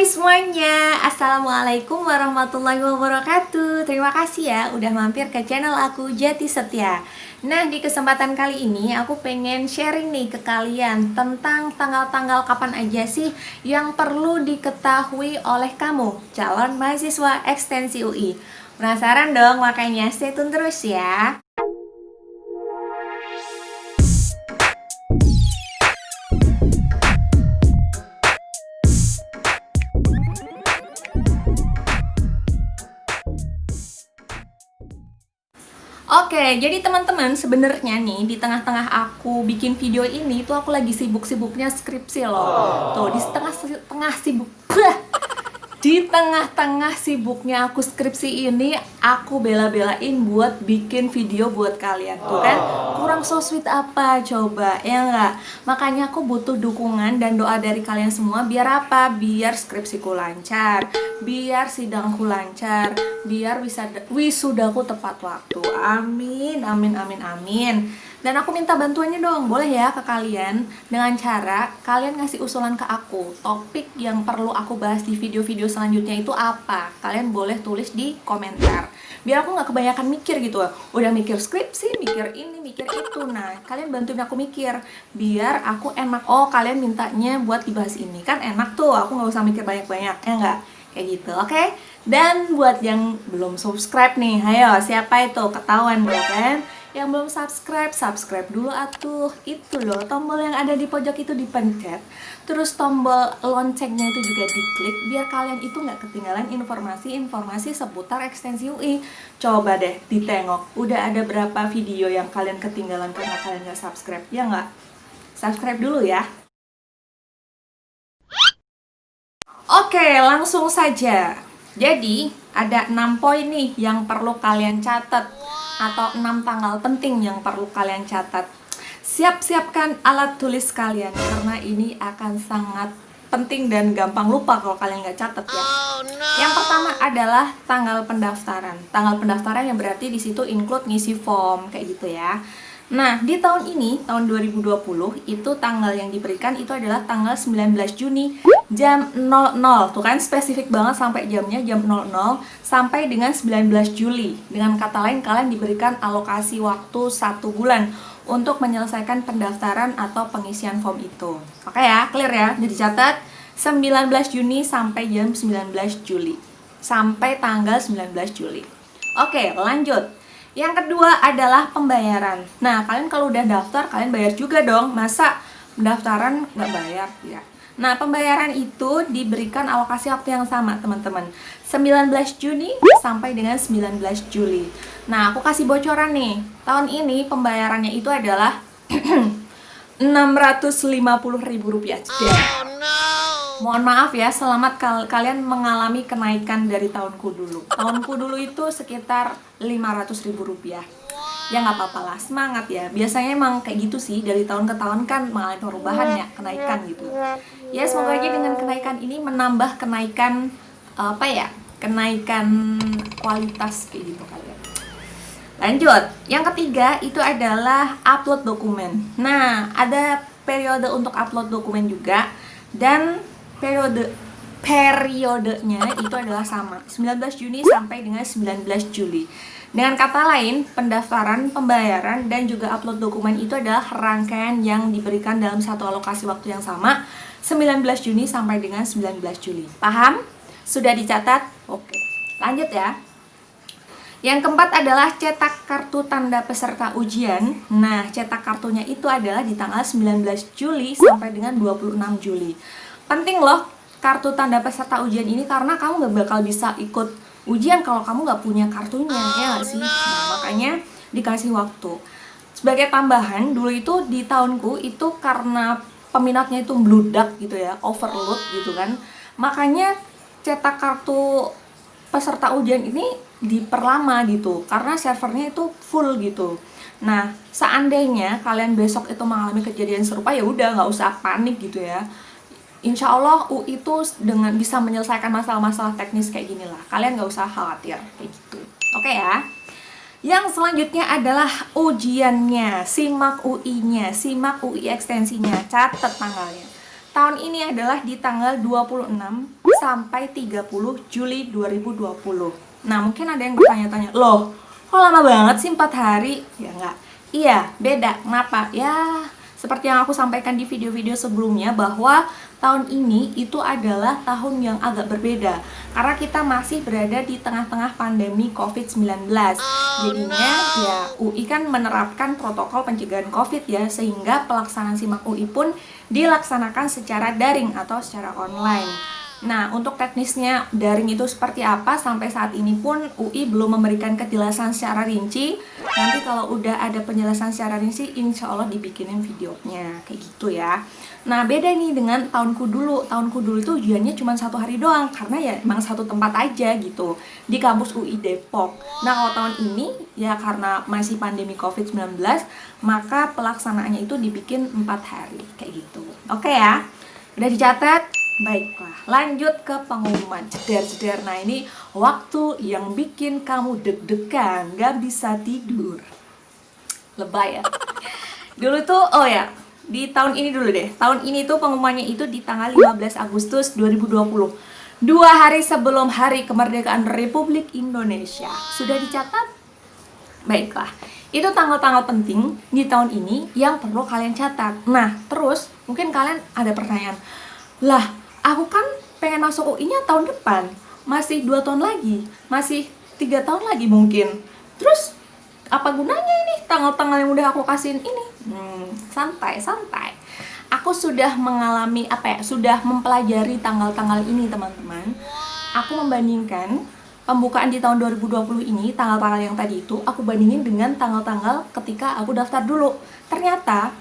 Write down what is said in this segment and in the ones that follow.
Hai semuanya, Assalamualaikum warahmatullahi wabarakatuh. Terima kasih ya udah mampir ke channel aku Jati Setia. Nah, di kesempatan kali ini aku pengen sharing nih ke kalian tentang tanggal-tanggal kapan aja sih yang perlu diketahui oleh kamu calon mahasiswa ekstensi UI. Penasaran dong? Makanya stay tune terus ya. Oke, jadi teman-teman sebenarnya nih di tengah-tengah aku bikin video ini tuh aku lagi sibuk-sibuknya skripsi loh. Tuh di tengah-tengah sibuk di tengah-tengah sibuknya aku skripsi ini, aku bela-belain buat bikin video buat kalian. Tuh kan, kurang so sweet apa coba, ya nggak? Makanya aku butuh dukungan dan doa dari kalian semua. Biar apa? Biar skripsiku lancar, biar sidangku lancar, biar wisudaku tepat waktu. Amin, amin, amin, amin. Dan aku minta bantuannya dong, boleh ya ke kalian dengan cara kalian ngasih usulan ke aku topik yang perlu aku bahas di video-video selanjutnya itu apa. Kalian boleh tulis di komentar biar aku nggak kebanyakan mikir gitu. Udah mikir skripsi, mikir ini, mikir itu. Nah, kalian bantuin aku mikir biar aku enak. Oh, kalian mintanya buat dibahas ini, kan enak tuh, aku nggak usah mikir banyak-banyak, ya nggak? Kayak gitu, oke? Dan buat yang belum subscribe nih, ayo siapa itu? Ketahuan dong kan? Yang belum subscribe, subscribe dulu atuh. Itu loh, tombol yang ada di pojok itu dipencet. Terus tombol loncengnya itu juga diklik biar kalian itu nggak ketinggalan informasi-informasi seputar ekstensi UI. Coba deh ditengok, udah ada berapa video yang kalian ketinggalan karena kalian nggak subscribe, ya nggak? Subscribe dulu ya. Oke, langsung saja. Jadi, ada 6 poin nih yang perlu kalian catat, atau 6 tanggal penting yang perlu kalian catat. Siapkan alat tulis kalian karena ini akan sangat penting dan gampang lupa kalau kalian nggak catat ya. Yang pertama adalah tanggal pendaftaran. Tanggal pendaftaran yang berarti di situ include ngisi form kayak gitu ya. Nah, di tahun ini, tahun 2020, itu tanggal yang diberikan itu adalah tanggal 19 Juni jam 00. Tuh kan, spesifik banget sampai jamnya, jam 00 sampai dengan 19 Juli. Dengan kata lain, kalian diberikan alokasi waktu 1 bulan untuk menyelesaikan pendaftaran atau pengisian form itu. Oke ya, clear ya? Jadi catat, 19 Juni sampai jam 19 Juli. Sampai tanggal 19 Juli. Oke, lanjut. Yang kedua adalah pembayaran. Nah, kalian kalau udah daftar, kalian bayar juga dong. Masa pendaftaran nggak bayar? Ya. Nah, pembayaran itu diberikan alokasi waktu yang sama, teman-teman. 19 Juni sampai dengan 19 Juli. Nah, aku kasih bocoran nih. Tahun ini pembayarannya itu adalah Rp650.000. Mohon maaf ya, selamat kalian mengalami kenaikan dari tahunku dulu. Tahunku dulu itu sekitar Rp500.000. Ya nggak apa-apa lah, semangat ya. Biasanya emang kayak gitu sih, dari tahun ke tahun kan mengalami perubahan ya, kenaikan gitu. Ya semoga aja dengan kenaikan ini menambah kenaikan kenaikan kualitas kayak gitu kalian. Lanjut, yang ketiga itu adalah upload dokumen. Nah, ada periode untuk upload dokumen juga, dan periodenya itu adalah sama, 19 Juni sampai dengan 19 Juli. Dengan kata lain, pendaftaran, pembayaran, dan juga upload dokumen itu adalah rangkaian yang diberikan dalam satu alokasi waktu yang sama, 19 Juni sampai dengan 19 Juli. Paham? Sudah dicatat? Oke, lanjut ya. Yang keempat adalah cetak kartu tanda peserta ujian. Nah, cetak kartunya itu adalah di tanggal 19 Juli sampai dengan 26 Juli. Penting loh kartu tanda peserta ujian ini karena kamu gak bakal bisa ikut ujian kalau kamu gak punya kartunya, ya gak sih? Nah, makanya dikasih waktu. Sebagai tambahan, dulu itu di tahunku itu karena peminatnya itu bludak gitu ya, overload gitu kan. Makanya cetak kartu peserta ujian ini diperlama gitu karena servernya itu full gitu. Nah, seandainya kalian besok itu mengalami kejadian serupa, ya udah nggak usah panik gitu ya. Insya Allah UI itu dengan bisa menyelesaikan masalah-masalah teknis kayak gini lah. Kalian nggak usah khawatir kayak gitu. Oke ya. Yang selanjutnya adalah ujiannya, simak UI-nya, simak UI ekstensinya, catat tanggalnya. Tahun ini adalah di tanggal 26 sampai 30 Juli 2020. Nah, mungkin ada yang bertanya-tanya, loh, kok lama banget sih 4 hari? Ya enggak. Iya, beda. Kenapa? Ya, seperti yang aku sampaikan di video-video sebelumnya bahwa tahun ini itu adalah tahun yang agak berbeda karena kita masih berada di tengah-tengah pandemi COVID-19. Jadinya ya UI kan menerapkan protokol pencegahan COVID ya, sehingga pelaksanaan SIMAK UI pun dilaksanakan secara daring atau secara online. Nah, untuk teknisnya daring itu seperti apa, sampai saat ini pun UI belum memberikan kejelasan secara rinci. Nanti kalau udah ada penjelasan secara rinci, insya Allah dibikinin videonya, kayak gitu ya. Nah, beda nih dengan tahunku dulu. Tahunku dulu itu ujiannya cuma 1 hari doang, karena ya emang satu tempat aja gitu, di kampus UI Depok. Nah, kalau tahun ini, ya karena masih pandemi COVID-19, maka pelaksanaannya itu dibikin 4 hari, kayak gitu. Oke ya, udah dicatat? Baiklah, lanjut ke pengumuman. Jeder. Nah, ini waktu yang bikin kamu deg-degan, gak bisa tidur. Lebay ya. Dulu tuh, oh ya, di tahun ini dulu deh. Tahun ini tuh pengumumannya itu di tanggal 15 Agustus 2020. 2 hari sebelum hari kemerdekaan Republik Indonesia. Sudah dicatat? Baiklah, itu tanggal-tanggal penting di tahun ini yang perlu kalian catat. Nah, terus mungkin kalian ada pertanyaan, lah, aku kan pengen masuk UI-nya tahun depan, masih 2 tahun lagi, masih 3 tahun lagi mungkin. Terus apa gunanya ini tanggal-tanggal yang udah aku kasihin ini? Santai. Aku sudah mengalami sudah mempelajari tanggal-tanggal ini, teman-teman. Aku membandingkan pembukaan di tahun 2020 ini, tanggal-tanggal yang tadi itu aku bandingin dengan tanggal-tanggal ketika aku daftar dulu. Ternyata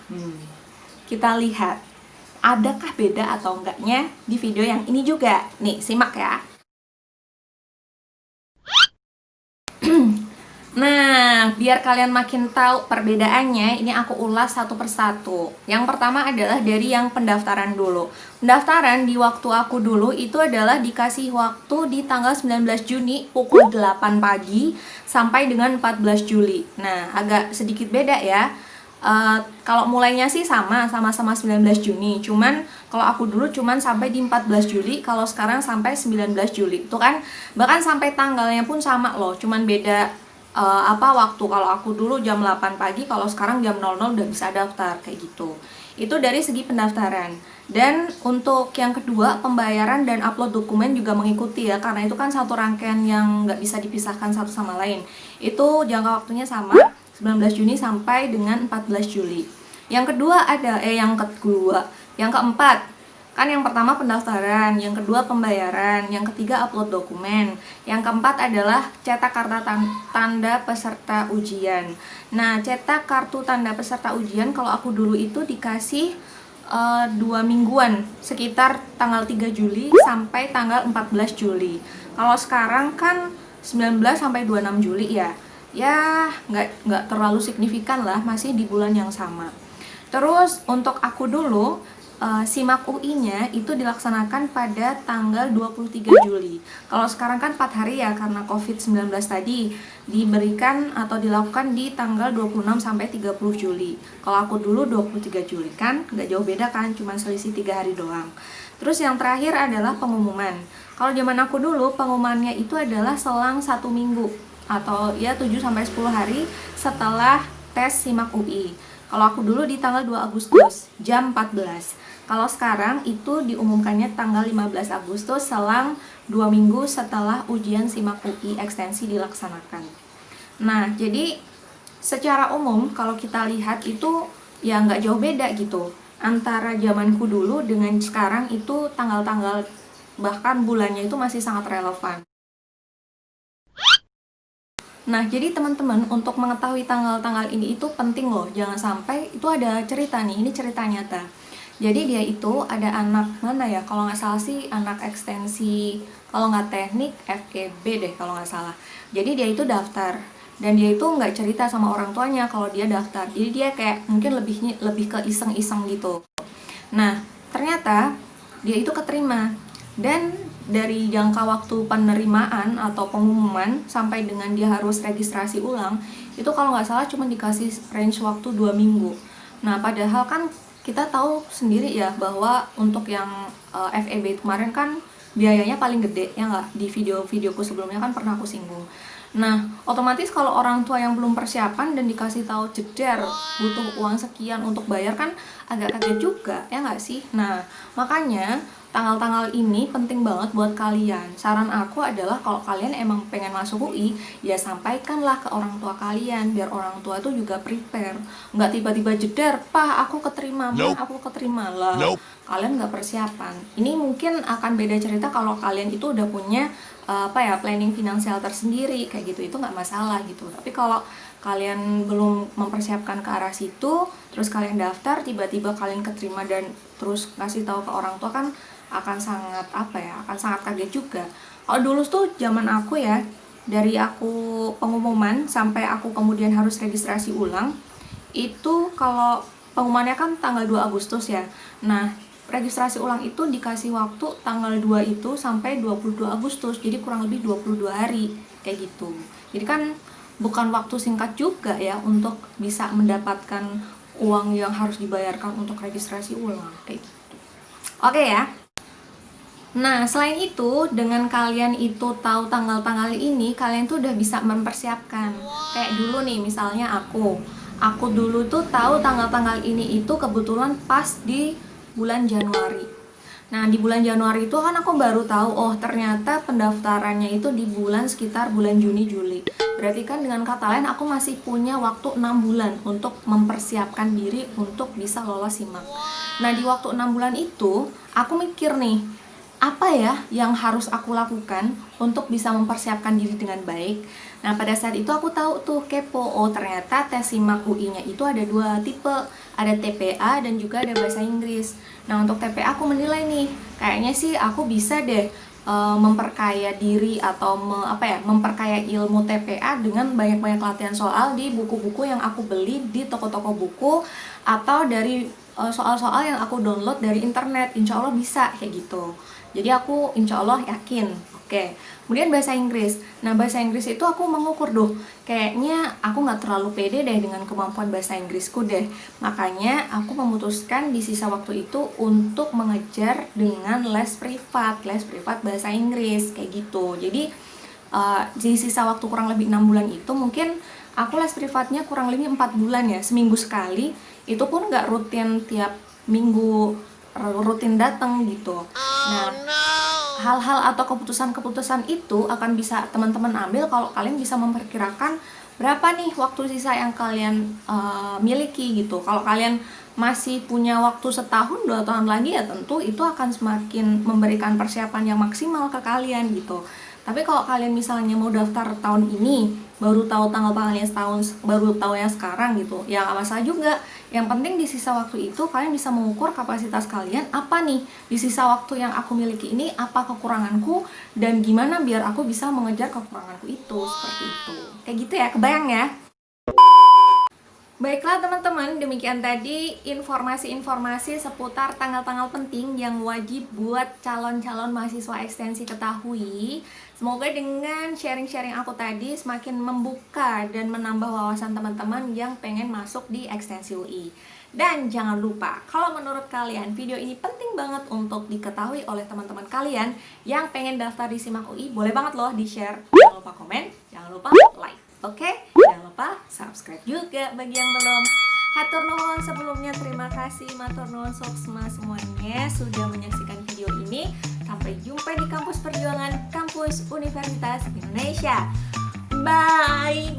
kita lihat adakah beda atau enggaknya di video yang ini juga. Nih, simak ya. Nah, biar kalian makin tahu perbedaannya, ini aku ulas satu persatu. Yang pertama adalah dari yang pendaftaran dulu. Pendaftaran di waktu aku dulu itu adalah dikasih waktu di tanggal 19 Juni pukul 8 pagi sampai dengan 14 Juli. Nah, agak sedikit beda ya. Kalau mulainya sih sama-sama 19 Juni, cuman kalau aku dulu cuman sampai di 14 Juli, kalau sekarang sampai 19 Juli. Itu kan bahkan sampai tanggalnya pun sama loh, cuman beda waktu. Kalau aku dulu jam 8 pagi, kalau sekarang jam 00 udah bisa daftar, kayak gitu. Itu dari segi pendaftaran. Dan untuk yang kedua, pembayaran dan upload dokumen juga mengikuti ya, karena itu kan satu rangkaian yang nggak bisa dipisahkan satu sama lain. Itu jangka waktunya sama, 19 Juni sampai dengan 14 Juli. Yang keempat, kan yang pertama pendaftaran, yang kedua pembayaran, yang ketiga upload dokumen, yang keempat adalah cetak kartu tanda peserta ujian. Nah, cetak kartu tanda peserta ujian kalau aku dulu itu dikasih 2 mingguan, sekitar tanggal 3 Juli sampai tanggal 14 Juli. Kalau sekarang kan 19 sampai 26 Juli ya. Ya nggak terlalu signifikan lah, masih di bulan yang sama. Terus untuk aku dulu SIMAK UI-nya itu dilaksanakan pada tanggal 23 Juli. Kalau sekarang kan 4 hari ya, karena COVID-19 tadi diberikan atau dilakukan di tanggal 26 sampai 30 Juli. Kalau aku dulu 23 Juli, kan nggak jauh beda kan, cuma selisih 3 hari doang. Terus yang terakhir adalah pengumuman. Kalau zaman aku dulu pengumumannya itu adalah selang 1 minggu atau ya 7 sampai 10 hari setelah tes SIMAK UI. Kalau aku dulu di tanggal 2 Agustus jam 14. Kalau sekarang itu diumumkannya tanggal 15 Agustus selang 2 minggu setelah ujian SIMAK UI ekstensi dilaksanakan. Nah, jadi secara umum kalau kita lihat itu ya nggak jauh beda gitu. Antara zamanku dulu dengan sekarang itu tanggal-tanggal bahkan bulannya itu masih sangat relevan. Nah, jadi teman-teman untuk mengetahui tanggal-tanggal ini itu penting loh. Jangan sampai itu ada cerita nih, ini cerita nyata. Jadi dia itu ada anak mana ya, kalau nggak salah sih anak ekstensi, kalau nggak teknik FEB deh kalau nggak salah. Jadi dia itu daftar dan dia itu nggak cerita sama orang tuanya kalau dia daftar. Jadi dia kayak mungkin lebih ke iseng-iseng gitu. Nah, ternyata dia itu keterima. Dan dari jangka waktu penerimaan atau pengumuman sampai dengan dia harus registrasi ulang, itu kalau nggak salah cuma dikasih range waktu 2 minggu. Nah, padahal kan kita tahu sendiri ya bahwa untuk yang FEB kemarin kan biayanya paling gede, ya nggak? Di video-videoku sebelumnya kan pernah aku singgung. Nah, otomatis kalau orang tua yang belum persiapan dan dikasih tahu jeder butuh uang sekian untuk bayar kan agak kaget juga, ya nggak sih? Nah, makanya tanggal-tanggal ini penting banget buat kalian. Saran aku adalah kalau kalian emang pengen masuk UI, ya sampaikanlah ke orang tua kalian biar orang tua itu juga prepare. Nggak tiba-tiba jeder, "Pak, aku keterima, Ma, aku keterima." Lah, kalian nggak persiapan. Ini mungkin akan beda cerita kalau kalian itu udah punya planning finansial tersendiri kayak gitu, itu nggak masalah gitu. Tapi kalau kalian belum mempersiapkan ke arah situ, terus kalian daftar, tiba-tiba kalian keterima dan terus kasih tahu ke orang tua kan akan sangat akan sangat kaget juga. Kalau dulu tuh zaman aku ya, dari aku pengumuman sampai aku kemudian harus registrasi ulang, itu kalau pengumumannya kan tanggal 2 Agustus ya. Nah, registrasi ulang itu dikasih waktu tanggal 2 itu sampai 22 Agustus, jadi kurang lebih 22 hari kayak gitu. Jadi kan bukan waktu singkat juga ya untuk bisa mendapatkan uang yang harus dibayarkan untuk registrasi ulang kayak gitu. Oke ya. Nah, selain itu, dengan kalian itu tahu tanggal-tanggal ini, kalian tuh udah bisa mempersiapkan. Kayak dulu nih, misalnya aku dulu tuh tahu tanggal-tanggal ini itu kebetulan pas di bulan Januari. Nah, di bulan Januari itu kan aku baru tahu, oh ternyata pendaftarannya itu di bulan sekitar bulan Juni Juli. Berarti kan dengan kata lain aku masih punya waktu 6 bulan untuk mempersiapkan diri untuk bisa lolos SIMAK. Nah, di waktu 6 bulan itu aku mikir nih, apa ya yang harus aku lakukan untuk bisa mempersiapkan diri dengan baik. Nah, pada saat itu aku tahu tuh kepo, oh ternyata tes SIMAK UI-nya itu ada 2 tipe, ada TPA dan juga ada bahasa Inggris. Nah, untuk TPA aku menilai nih, kayaknya sih aku bisa deh memperkaya diri atau memperkaya ilmu TPA dengan banyak-banyak latihan soal di buku-buku yang aku beli di toko-toko buku atau dari soal-soal yang aku download dari internet. Insya Allah bisa kayak gitu. Jadi aku insya Allah yakin. Oke. Kemudian bahasa Inggris. Nah, bahasa Inggris itu aku mengukur kayaknya aku nggak terlalu pede deh dengan kemampuan bahasa Inggrisku deh. Makanya aku memutuskan di sisa waktu itu untuk mengejar dengan les privat bahasa Inggris kayak gitu. Jadi di sisa waktu kurang lebih 6 bulan itu mungkin aku les privatnya kurang lebih 4 bulan ya, seminggu sekali. Itu pun nggak rutin tiap minggu rutin datang gitu. Nah, hal-hal atau keputusan-keputusan itu akan bisa teman-teman ambil kalau kalian bisa memperkirakan berapa nih waktu sisa yang kalian miliki gitu. Kalau kalian masih punya waktu setahun, 2 tahun lagi ya tentu itu akan semakin memberikan persiapan yang maksimal ke kalian gitu. Tapi kalau kalian misalnya mau daftar tahun ini, baru tahu tanggal-tanggalnya setahun, baru tahu yang sekarang gitu, ya nggak masalah juga. Yang penting di sisa waktu itu kalian bisa mengukur kapasitas kalian, apa nih di sisa waktu yang aku miliki ini, apa kekuranganku, dan gimana biar aku bisa mengejar kekuranganku itu, seperti itu. Kayak gitu ya, kebayang ya? Baiklah teman-teman, demikian tadi informasi-informasi seputar tanggal-tanggal penting yang wajib buat calon-calon mahasiswa ekstensi ketahui. Semoga dengan sharing-sharing aku tadi semakin membuka dan menambah wawasan teman-teman yang pengen masuk di ekstensi UI. Dan jangan lupa, kalau menurut kalian video ini penting banget untuk diketahui oleh teman-teman kalian yang pengen daftar di SIMAK UI, boleh banget loh di-share. Jangan lupa komen, jangan lupa like. Oke, jangan lupa subscribe juga bagi yang belum. Hatur nuhun sebelumnya, terima kasih matur nuhun soksma semuanya sudah menyaksikan video ini. Sampai jumpa di kampus perjuangan, kampus Universitas Indonesia. Bye.